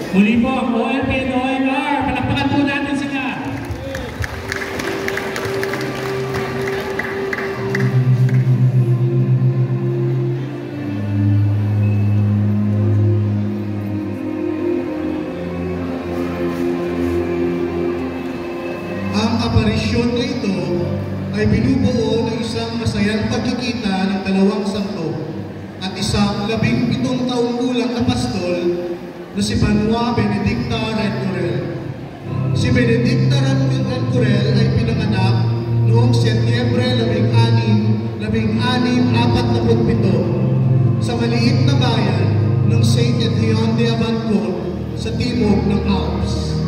Muli po ang OLP and OMR. Palakpakan po natin sila. Ang aparisyon na ito ay binubuo ng isang masayang pagkikita ng dalawang santo at isang 17 taong gulang na pastol na si Manuel Benedicta Redcorel. Si Benedicta Redcorel ay pinanganak noong Setyembre 16, 1647 sa maliit na bayan ng Saint Etienne de Abancon sa timog ng Alps.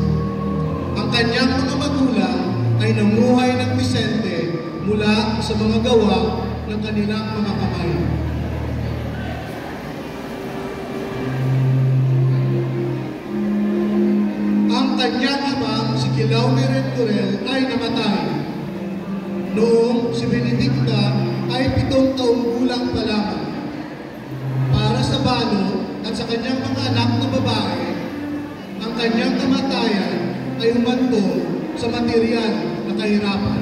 Ang kanyang mga magulang ay namuhay ng Vicente mula sa mga gawa ng kanilang mga kamay. Ang kanyang amang si Kilaume Redcorel ay namatay noong si Benedicta ay 7 taong gulang pa lamang. Para sa balo at sa kanyang mga anak na babae, ang kanyang kamatayan ay humantong sa material na kahirapan.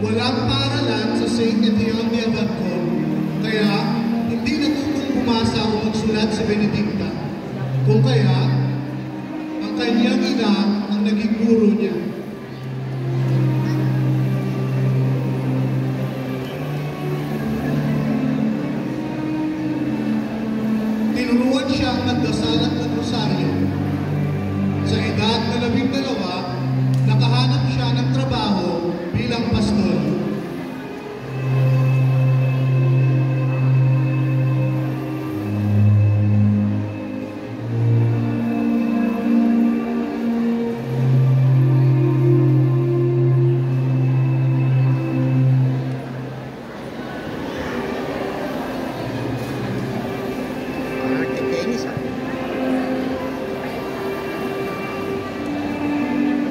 Walang paaralan sa Saint Etienne de Abancon, kaya hindi natutong bumasa o magsulat si Benedicta. Kung kaya, ang kanyang ina ang naging guro niya. Tinuruan siyang magdasal at magrosaryo. Sa edad na 12, nakahanap siya ng trabaho bilang pastol.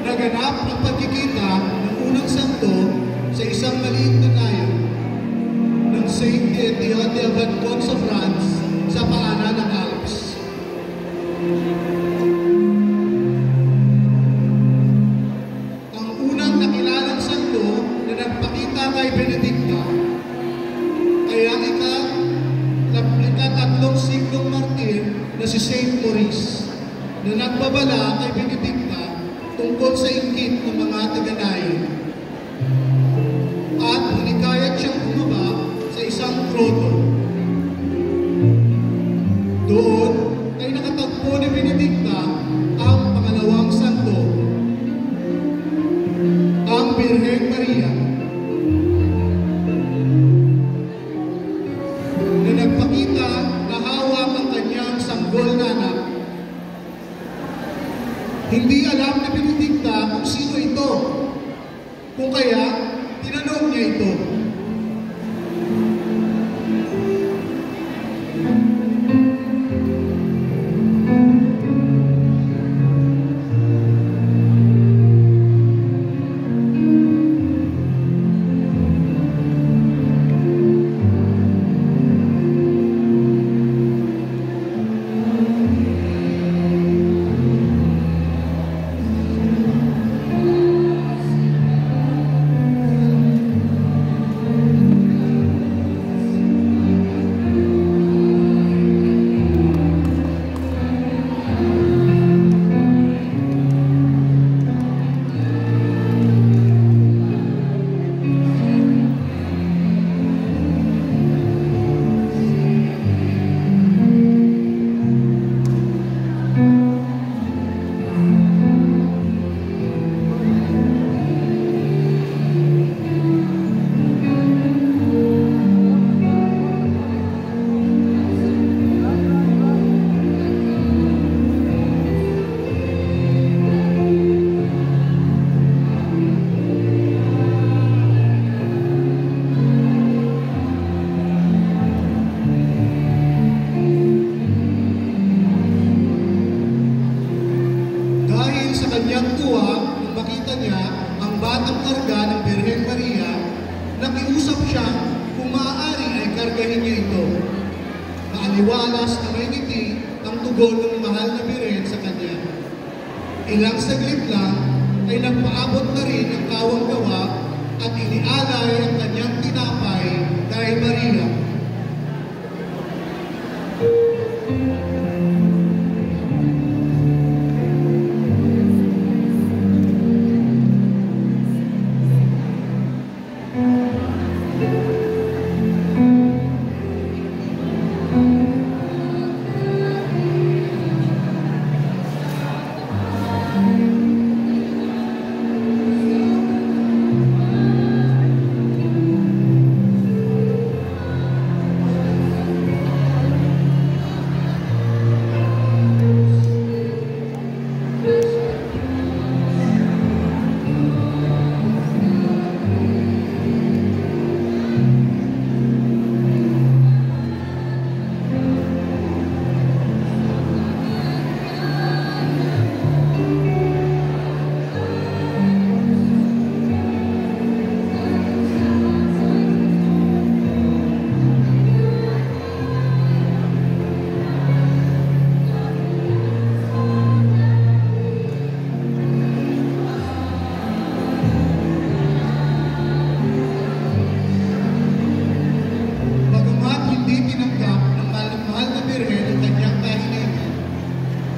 Naganap ang pagkikita ng unang santo sa isang maliit na bayan ng Saint Etienne de Abancon sa France sa paanan ng Alps. Ang unang nakilalang santo na nagpakita kay Benedicta ay ang ika-3 siglong martir na si Saint Maurice na nagbabala kay Benedicta tungkol sa inggit ng mga taga-dayo. At hunikayat siyang bumaba sa isang grotto. Doon ay nakatagpo ni Benedicta ang pangalawang santo, ang Birheng Maria, na nagpakita na hawak ang kanyang sanggol na anak. Hindi alam ni Benedicta kung sino ito, kung kaya tinanong niya ito. kanyang tuwa nung makita niya ang batang karga ng Birhen Maria, nakiusap siya kung kung maaari ay kargahin niya ito. Maaliwalas na may ngiti ang tugon ng mahal na Birhen sa kanya. Ilang saglit lang ay nagpaabot na rin ang kawang gawa at inialay ang kanyang tinapay kay Maria.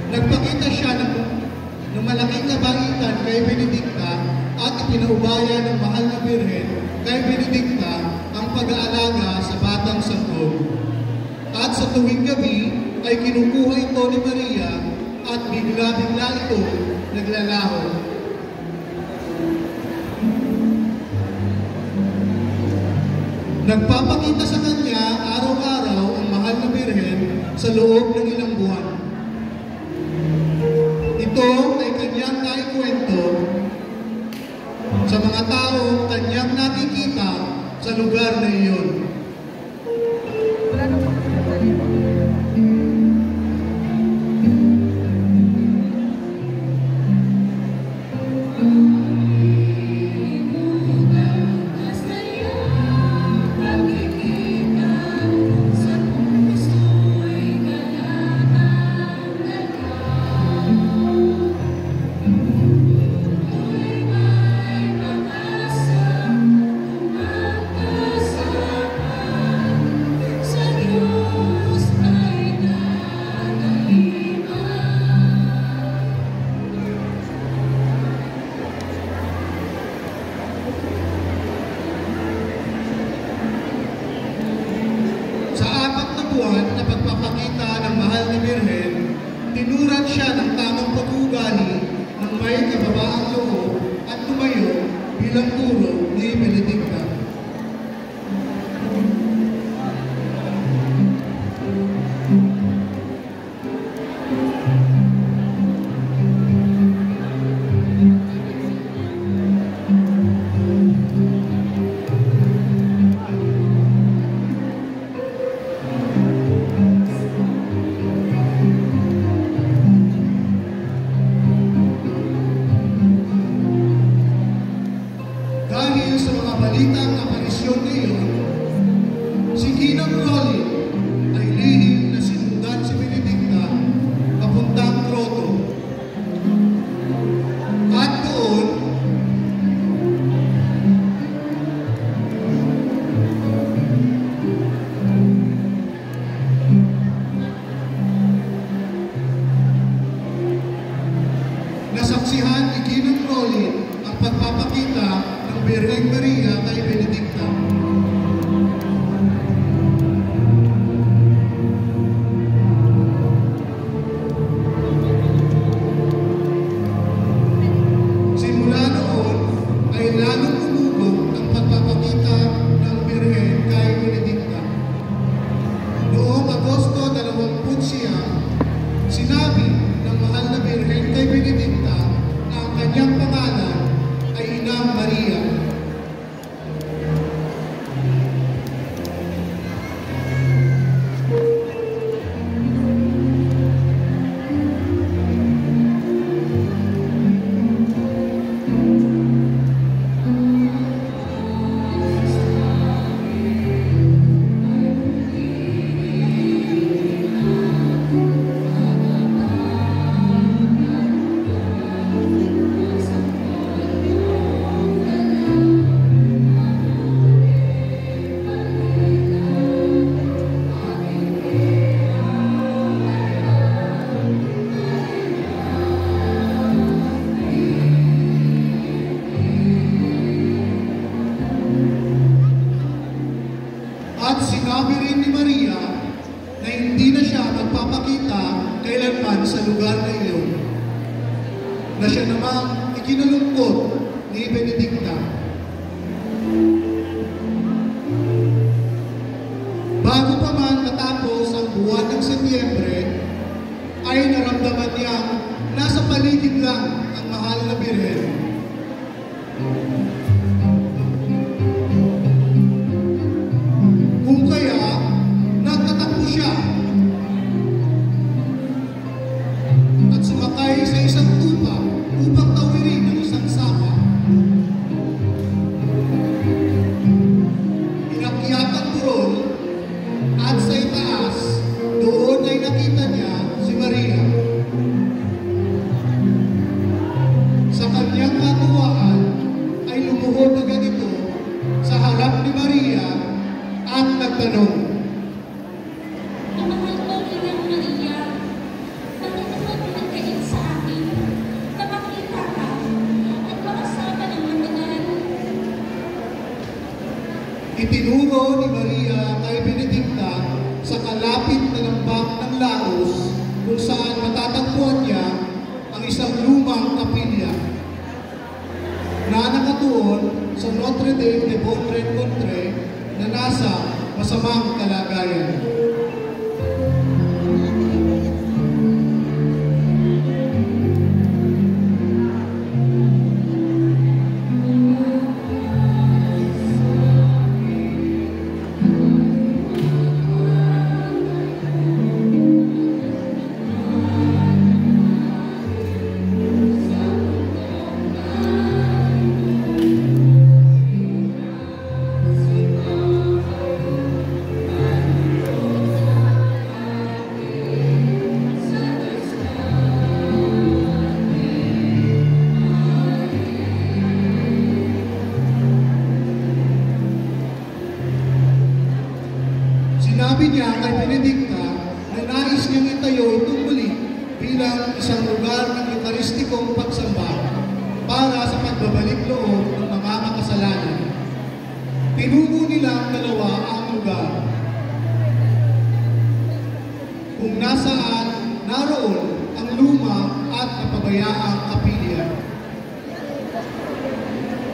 Nagpakita siya ng malaking kabaitan kay Benedicta at ipinaubaya ng mahal na Birhen kay Benedicta ang pag-aalaga sa batang sanggol. At sa tuwing gabi ay kinukuha ito ni Maria at bigla-bigla ito naglalaho. Nagpapakita sa kanya araw-araw ang mahal na Birhen sa loob ng ilang buwan. Ito ay kanyang naikwento sa mga taong kanyang nakikita sa lugar na iyon. Na pagpapakita ng mahal na Birhen, tinuran siya ng tamang pag-uugali ng may kababaang loob at tumayo bilang turo ni Benedicta. Dahil sa mga balita At sinabi rin ni Maria na hindi na siya magpapakita kailanman sa lugar na iyon, na siya namang ikinalungkot ni Benedicta. Bago pa man matapos ang buwan ng Setyembre, ay naramdaman niyang nasa paligid lang ang mahal na Birhen. Kung kaya, nagtatakbo siya at sumakay sa isang tupa upang tawirin ang isang sapa. Inakyat ang burol at sa itaas, doon ay nakita niya si Maria. Sa kanyang katuwaan ay lumuhod na ganito sa harap ni Maria at nagtanong, "Ang mahal ko Inang Maria, bakit naman pinagkain sa akin na makita ka at makasama ng mandagan?" Itinuro ni Maria kay Benedicta sa kalapit na lambak ng Laos kung saan matatagpuan niya ang isang lumang kapilya na nakatuon sa Notre Dame de Bon Rencontre na nasa masamang kalagayan. Sinabi niya kay Benedicta na nais niyang itayo itong muli bilang isang lugar ng eukaristikong pagsamba para sa pagbabalik loob ng mga makasalanan. Tinugo nilang dalawa ang lugar kung nasaan naroon ang luma at napabayaang kapilya.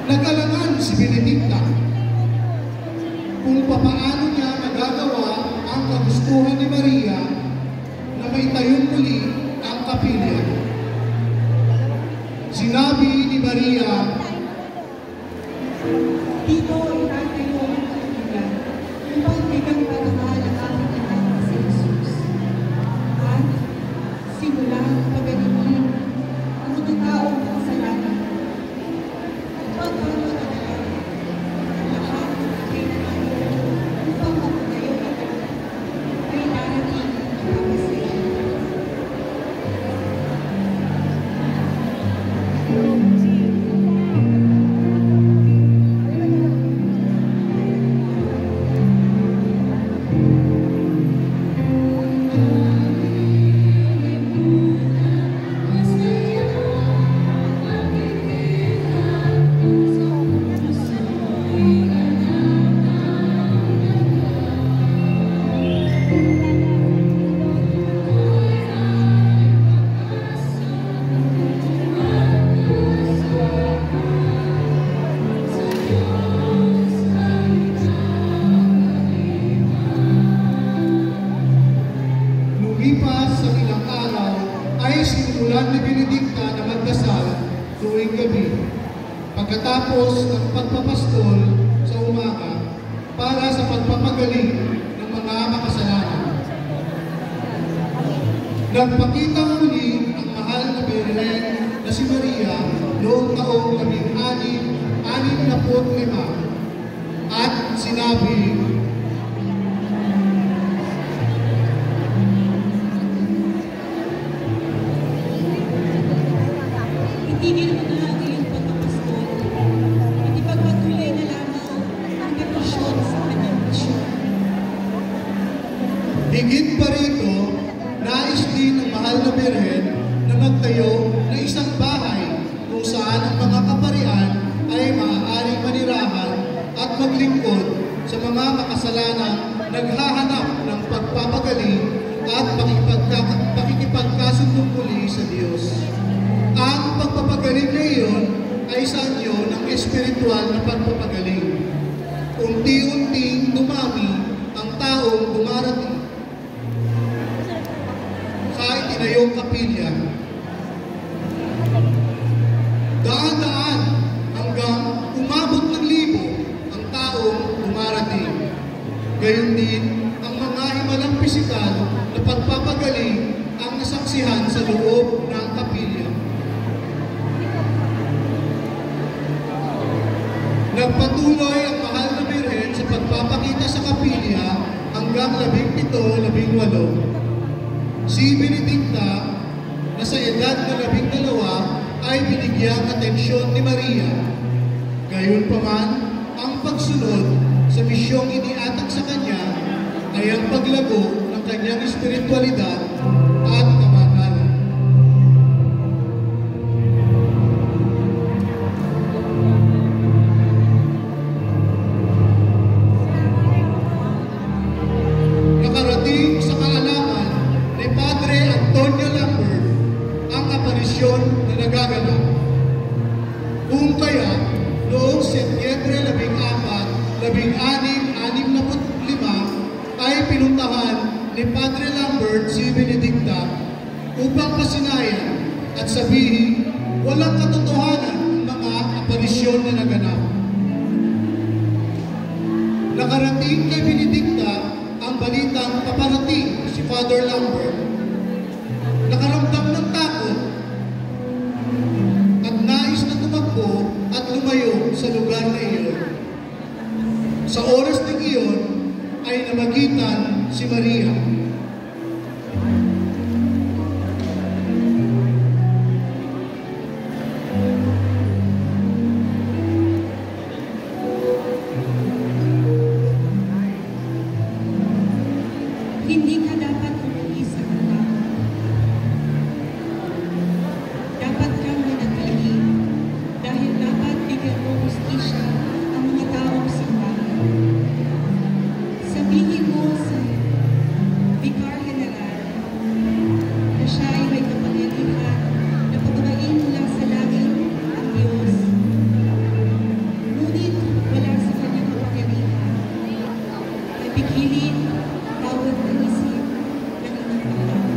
Nag-alangan si Benedicta kung papaano niya magagawa ang kagustuhan ni Maria na may tayong muli ang kapilya. Sinabi ni Maria, "Dito itatayo ang kapilya upang bigang pagmamahal ang aking anak na si Jesus. At simula ang pagalitin ang mga taong makasalanan at pagpapagalaman ang lahat ng kailangan upang mapatayo ito ay darating ang pagpasaya." lumipas sa ilang araw ay sinulan ni Benedicta na magdasal tuwing gabi pagkatapos ng pagpapastol sa umaga para sa pagpapagaling ng mga makasalanan. Nagpakita muli ang mahal na Birhen na si Maria noong taong 1665 at sinabi, Itigil mo na ang iyong pagpapastol at ipagpatuloy na lamang ang deposyon sa kanyang misyon. higit pa rito, nais din ng mahal na Birhen na magtayo ng isang bahay kung saan ang mga kaparian ay maaaring manirahan at maglingkod sa mga makasalanan naghahanap ng pagpapagaling at pakikipagkasundo muli sa Diyos. Ang pagpapagaling na iyon ay sa inyo ng espiritual na pagpapagaling. Unti-unting dumami ang taong dumarating sa itinayong kapilya. Daan-daan hanggang umabot ng libo ang taong dumarating. Gayon din ang mga himalang pisikal na pagpapagaling ang nasaksihan sa loob ng kapilya. Nagpatuloy ang mahal na Birhen sa pagpapakita sa kapilya hanggang 17-18. Si Benedicta, na sa edad na 12, ay binigyang atensyon ni Maria. Gayunpaman, ang pagsunod sa misyong iniatag sa kanya ay ang paglago ng kanyang espiritualidad at kamatayan. Nakarating sa kaalaman ni Padre Antonio Lambert ang aparisyon na nagaganap. Kung kaya, noong Setyembre 14, 1665 ay pinuntahan ni Padre Lambert si Benedicta upang pasinayan at sabihin walang katotohanan ang mga aparisyon na naganap. Nakarating kay Benedicta ang balitang paparating si Father Lambert. Nakaramdam ng takot at nais na tumakbo at lumayo sa lugar na iyon. Sa oras na iyon ay namagitan si Maria. Hindi ka dapat umuwi sa kanila. Dapat kang manatili dahil dapat bigyan mo hustisya ang mga taong simbahan. Sabihin mo sa Vicar General na siya ay may kapangyarihan na pagbabain mula sa langit ang Diyos. Ngunit wala sa kanyang kapangyarihan na pigilin bawat isip ng inyong tao.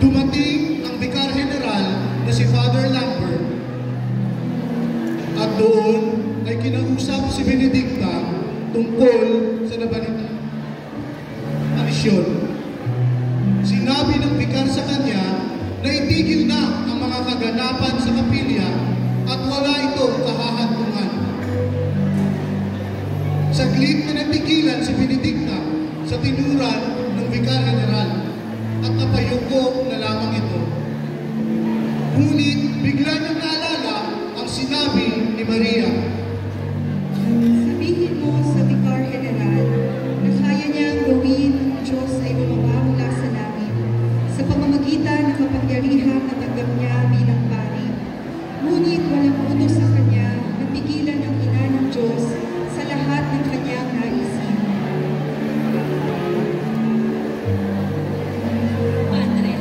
Dumating ang Vicar General na si Father Lambert at doon ay kinausap si Benedicta tungkol sa nabanita aparisyon. Sinabi ng Vicar sa kanya na itigil na ang mga kaganapan sa kapilya at wala itong kahahantungan. Saglit na natigilan si Benedicta sa tinuran ng Vicar General at napayuko na lamang ito. Ngunit bigla niyang naalala ang sinabi ni Maria. Sabihin mo sa Vicar General na kaya niyang gawin ang Diyos ay bumaba mula sa langit sa pamamagitan ng kapangyarihan na tanggap niya bilang pari. Ngunit walang utos sa kanya na pigilan ang ina ng Diyos sa lahat ng kanyang naisin. Padre,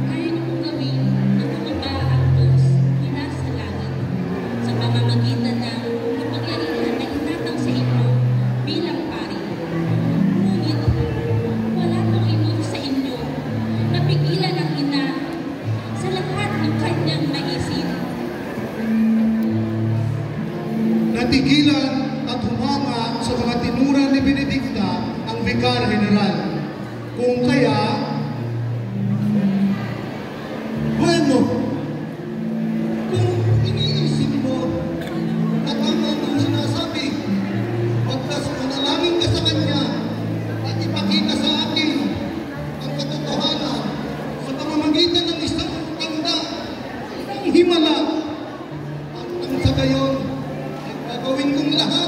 kaya niyo pong gawin na bumaba ang Diyos mula sa langit sa pamamagitan ng kapangyarihan na inatang sa inyo bilang pari. Ngunit wala pong inutos sa inyo na pigilan ang ina sa lahat ng kanyang naisin. Natigilan at humanga sa mga tinuran ni Benedicta ang Vicar General. Kung kaya, bueno, kung iniisip mo at ang mga sinasabi, pagkas manalangin ka sa kanya at ipakita sa akin ang katotohanan sa pamamagitan ng isang tanda, isang himala, at ang sa gayon, ay gagawin kong lahat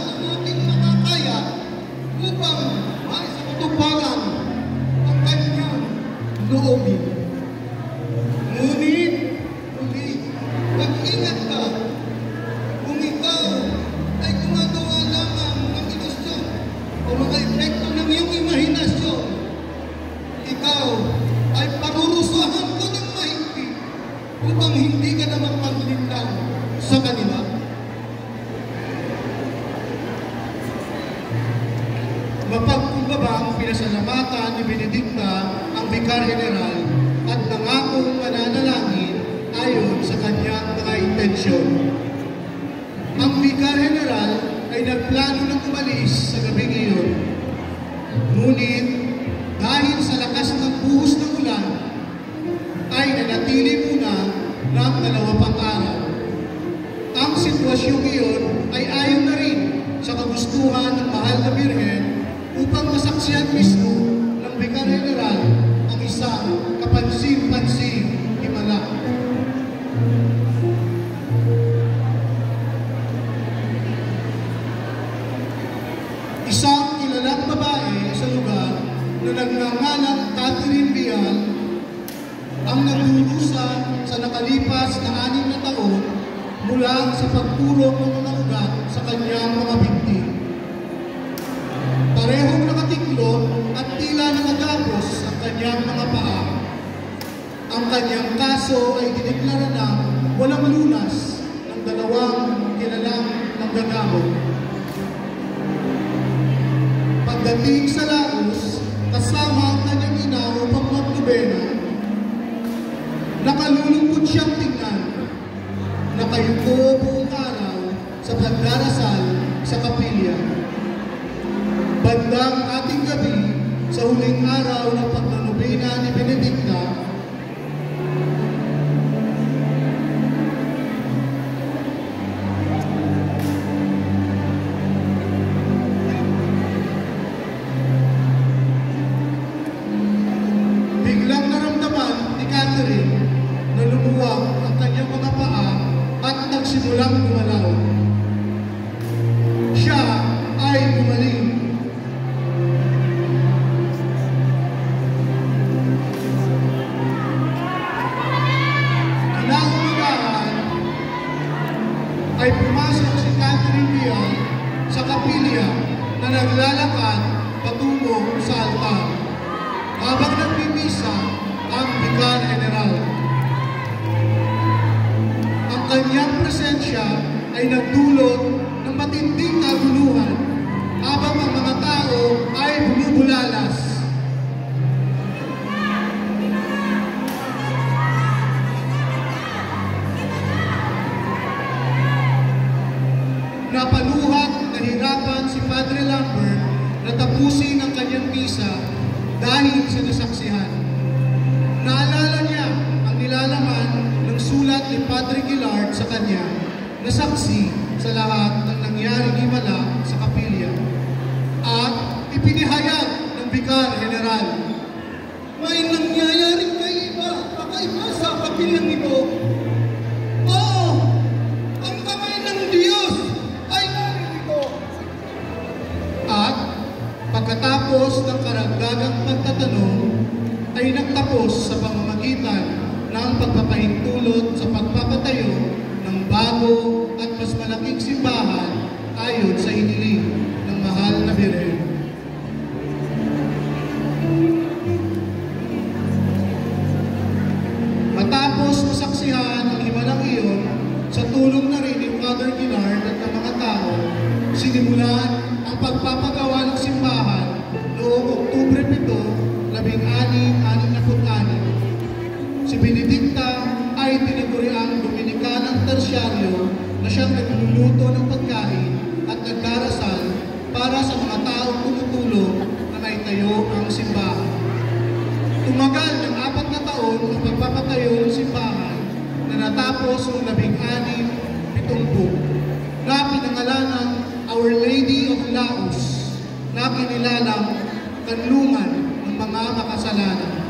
upang hindi ka na magpaglintang sa kanila. Mapagkumbabang pinasalamatan ni Benedicta ang Vicar General at nangakong mananalangin ayon sa kanyang mga intensyon. Ang Vicar General ay nagplano ng umalis sa gabing iyon. Ngunit dahil sa lakas ng buhos ng ulan, ay nanatili muna ng 2 pang araw. Ang sitwasyong iyon ay ayon na rin sa kagustuhan ng mahal na Birhen upang masaksihan mismo ng Vicar General ang isang kapansin-pansing himala. Isang kilalang babae sa lugar na nagngangalang Catherine Vial ang nagdurusa sa nakalipas na 6 na taon mula sa pagpurok ng mga ugat sa kanyang mga biktim. Parehong nakatiklop at tila nakagapos ang kanyang mga paa. Ang kanyang kaso ay dineklara ng walang lunas ng 2 kilalang manggagamot. Pagdating sa Laos, kasama ang kanyang ina upang magnobena, nakalulungkot siyang tingnan. Nakayuko buong araw sa pagdarasal sa kapilya. Bandang ating gabi, sa huling araw ng pagnanobena ni Benedicta, biglang naramdaman ni Catherine na lumuwag ang kanyang mga paa at nagsimulang gumalaw. Siya ay gumaling. Kinaumagahan ay pumasok si Catherine Vial sa kapilya na naglalakad patungo sa altar habang nagmimisa ang Vicar General. Ang kanyang presensya ay nagdulot ng matinding kaguluhan habang ang mga tao ay bumubulalas. Napaluhat, nahirapan si Padre Lambert na tapusin ang kanyang misa dahil sa nasaksihan. Naalala niya ang nilalaman ng sulat ni Padre Gillard sa kanya na saksi sa lahat ng nangyaring himala sa kapilya. At ipinahayag ng Vicar General, may nangyayaring kakaiba sa kapilyang ito. Oo, ang kamay ng Diyos ay narito. At pagkatapos ng karagdagang pagtatanong, ay nagtapos sa pamamagitan ng pagpapahintulot sa pagpapatayo ng bago at mas malaking simbahan ayon sa hiniling ng mahal na Birhen. Matapos masaksihan ang himalang iyon, sa tulong na rin ni Father Gillard at ng mga tao, sinimulan ang pagpapagawa ng simbahan noong Oktubre 7, 1666. Si Benedicta ay tinaguriang Dominikalang Tersyaryo na siyang nagluluto ng pagkain at nagdarasal para sa mga taong tumutulong na maitayo ang simbahan. Tumagal ng 4 na taon ang pagpapatayo ng simbahan na natapos noong 1670 na pinangalanang Our Lady of Laos na kinilalang kanlungan ng mga makasalanan.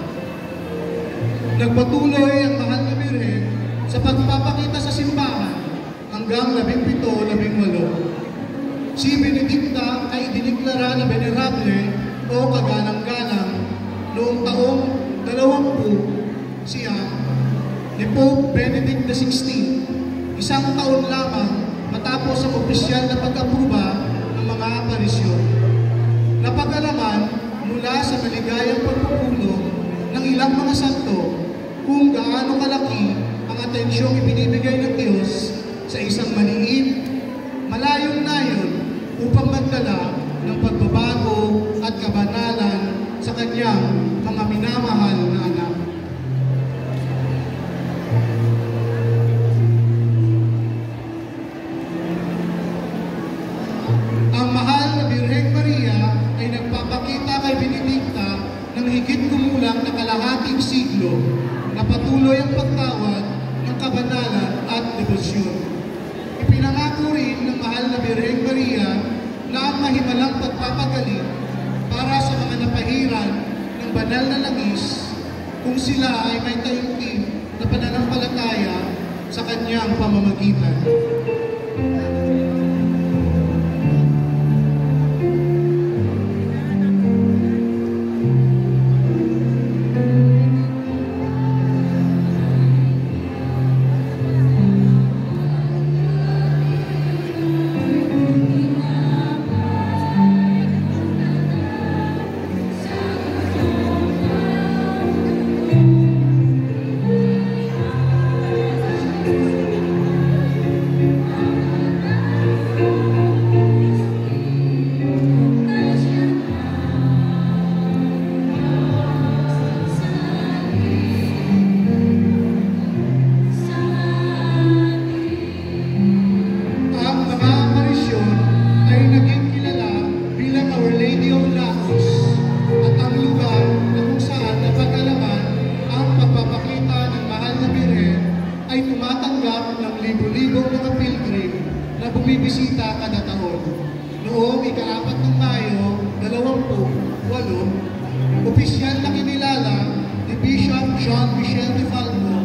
Nagpatuloy ang mahal na Birhen sa pagpapakita sa simbahan hanggang 17-18. Si Benedicta ay diniklara na venerable o kagalang-galang noong taong 20 ni Pope Benedict XVI, 1 taon lamang matapos ang opisyal na pag-apruba ng mga aparisyon. Napag-alaman mula sa maligayang pagpupulong ng ilang mga santo kung gaano kalaki ang atensyong ibinibigay ng Diyos sa isang maliit, malayong nayon upang magdala ng pagbabago at kabanalan sa kanyang mga minamahal na anak. Ang mahal na Birheng Maria ay nagpapakita kay Benedicta ng higit kumulang na kalahating siglo na patuloy ang pagtawag ng kabanalan at debosyon. Ipinangako rin ng mahal na Birheng Maria na ang mahimalang pagpapagaling para sa mga napahiran ng banal na langis kung sila ay may taimtim na pananampalataya sa kanyang pamamagitan. Bumibisita kada taon. Noong ika-4 ng Mayo, 2008, opisyal na kinilala ni Bishop Jean-Michel de Falco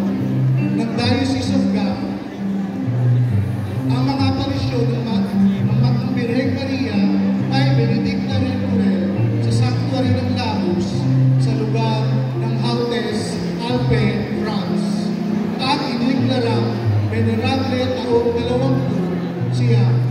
ng Diocese of Gap ang mga aparisyon ng Birheng Maria ay Benedicta Rencorel sa Sanctuary ng Laos sa lugar ng Hautes Alpes, France at iniklarang venerable taong 20 siya